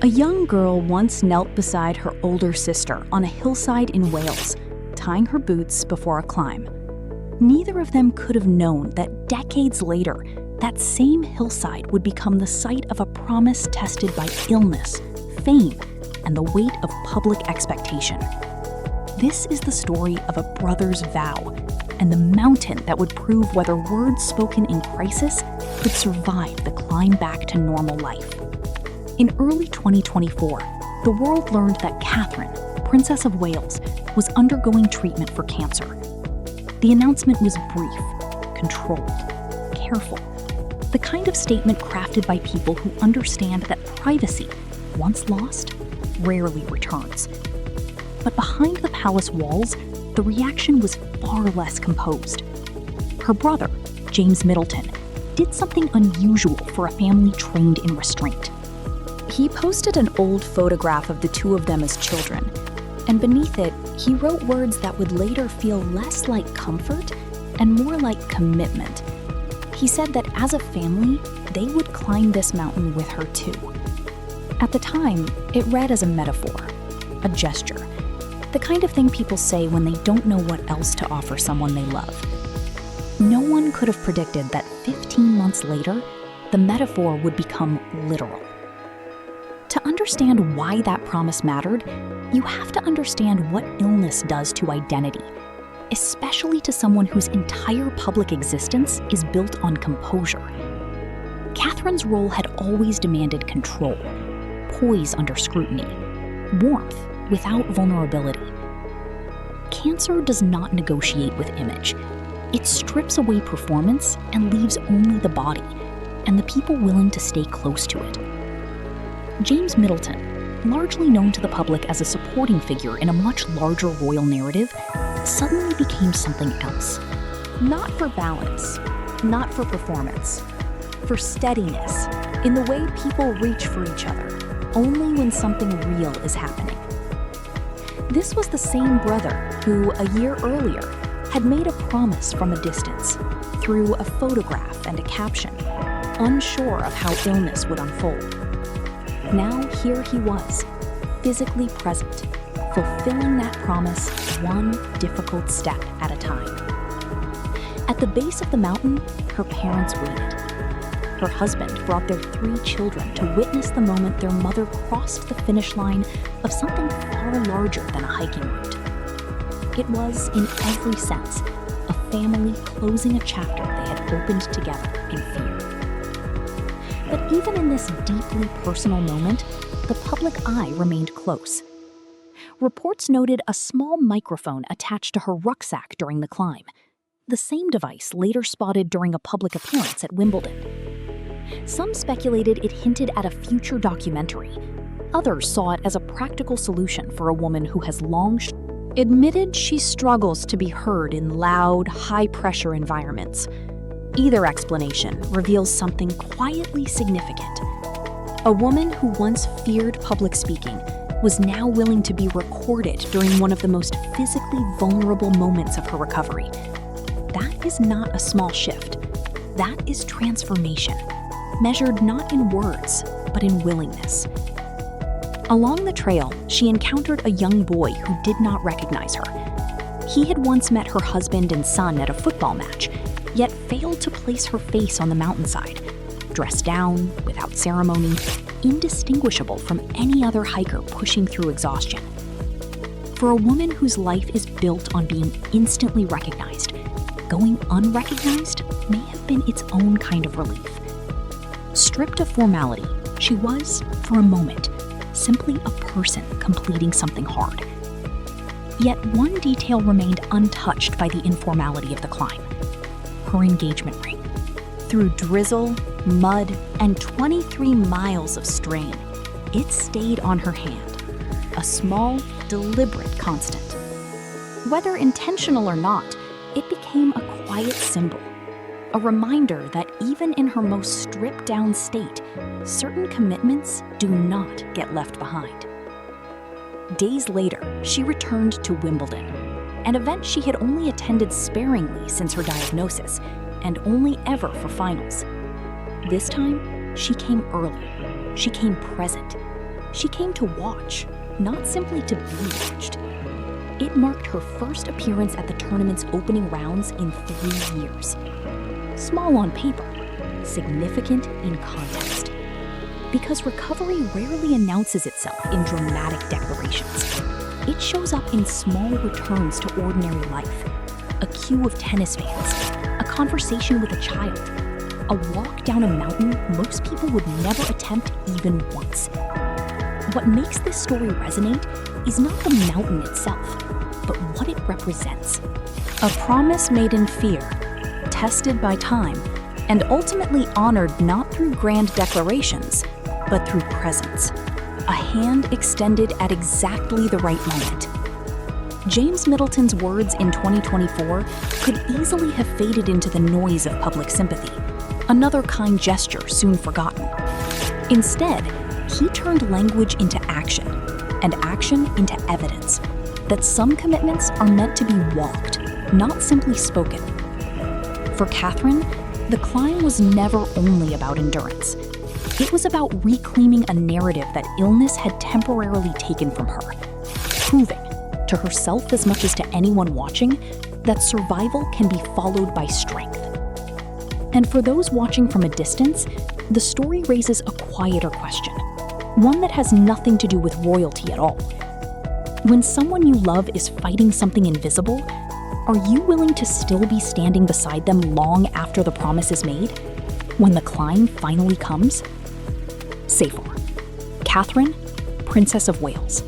A young girl once knelt beside her older sister on a hillside in Wales, tying her boots before a climb. Neither of them could have known that decades later, that same hillside would become the site of a promise tested by illness, fame, and the weight of public expectation. This is the story of a brother's vow and the mountain that would prove whether words spoken in crisis could survive the climb back to normal life. In early 2024, the world learned that Catherine, Princess of Wales, was undergoing treatment for cancer. The announcement was brief, controlled, careful, the kind of statement crafted by people who understand that privacy, once lost, rarely returns. But behind the palace walls, the reaction was far less composed. Her brother, James Middleton, did something unusual for a family trained in restraint. He posted an old photograph of the two of them as children, and beneath it, he wrote words that would later feel less like comfort and more like commitment. He said that as a family, they would climb this mountain with her too. At the time, it read as a metaphor, a gesture, the kind of thing people say when they don't know what else to offer someone they love. No one could have predicted that 15 months later, the metaphor would become literal. To understand why that promise mattered, you have to understand what illness does to identity, especially to someone whose entire public existence is built on composure. Catherine's role had always demanded control, poise under scrutiny, warmth without vulnerability. Cancer does not negotiate with image. It strips away performance and leaves only the body, and the people willing to stay close to it. James Middleton, largely known to the public as a supporting figure in a much larger royal narrative, suddenly became something else. Not for balance, not for performance, for steadiness, in the way people reach for each other, only when something real is happening. This was the same brother who, a year earlier, had made a promise from a distance, through a photograph and a caption, unsure of how illness would unfold. Now here he was, physically present, fulfilling that promise one difficult step at a time. At the base of the mountain, her parents waited. Her husband brought their 3 children to witness the moment their mother crossed the finish line of something far larger than a hiking route. It was, in every sense, a family closing a chapter they had opened together in fear. But even in this deeply personal moment, the public eye remained close. Reports noted a small microphone attached to her rucksack during the climb, the same device later spotted during a public appearance at Wimbledon. Some speculated it hinted at a future documentary. Others saw it as a practical solution for a woman who has long admitted she struggles to be heard in loud, high-pressure environments. Either explanation reveals something quietly significant. A woman who once feared public speaking was now willing to be recorded during one of the most physically vulnerable moments of her recovery. That is not a small shift. That is transformation, measured not in words, but in willingness. Along the trail, she encountered a young boy who did not recognize her. He had once met her husband and son at a football match, yet failed to place her face on the mountainside, dressed down, without ceremony, indistinguishable from any other hiker pushing through exhaustion. For a woman whose life is built on being instantly recognized, going unrecognized may have been its own kind of relief. Stripped of formality, she was, for a moment, simply a person completing something hard. Yet one detail remained untouched by the informality of the climb: her engagement ring. Through drizzle, mud, and 23 miles of strain, it stayed on her hand, a small, deliberate constant. Whether intentional or not, it became a quiet symbol, a reminder that even in her most stripped-down state, certain commitments do not get left behind. Days later, she returned to Wimbledon, an event she had only attended sparingly since her diagnosis, and only ever for finals. This time, she came early. She came present, She came to watch, not simply to be watched. It marked her first appearance at the tournament's opening rounds in 3 years. Small on paper, significant in context. Because recovery rarely announces itself in dramatic declarations. It shows up in small returns to ordinary life. A queue of tennis fans, a conversation with a child, a walk down a mountain most people would never attempt even once. What makes this story resonate is not the mountain itself, but what it represents. A promise made in fear, tested by time, and ultimately honored not through grand declarations, but through presence. A hand extended at exactly the right moment. James Middleton's words in 2024 could easily have faded into the noise of public sympathy, another kind gesture soon forgotten. Instead, he turned language into action, and action into evidence, that some commitments are meant to be walked, not simply spoken. For Catherine, the climb was never only about endurance. It was about reclaiming a narrative that illness had temporarily taken from her, proving, to herself as much as to anyone watching, that survival can be followed by strength. And for those watching from a distance, the story raises a quieter question, one that has nothing to do with royalty at all. When someone you love is fighting something invisible, are you willing to still be standing beside them long after the promise is made? When the climb finally comes? Say for Catherine, Princess of Wales.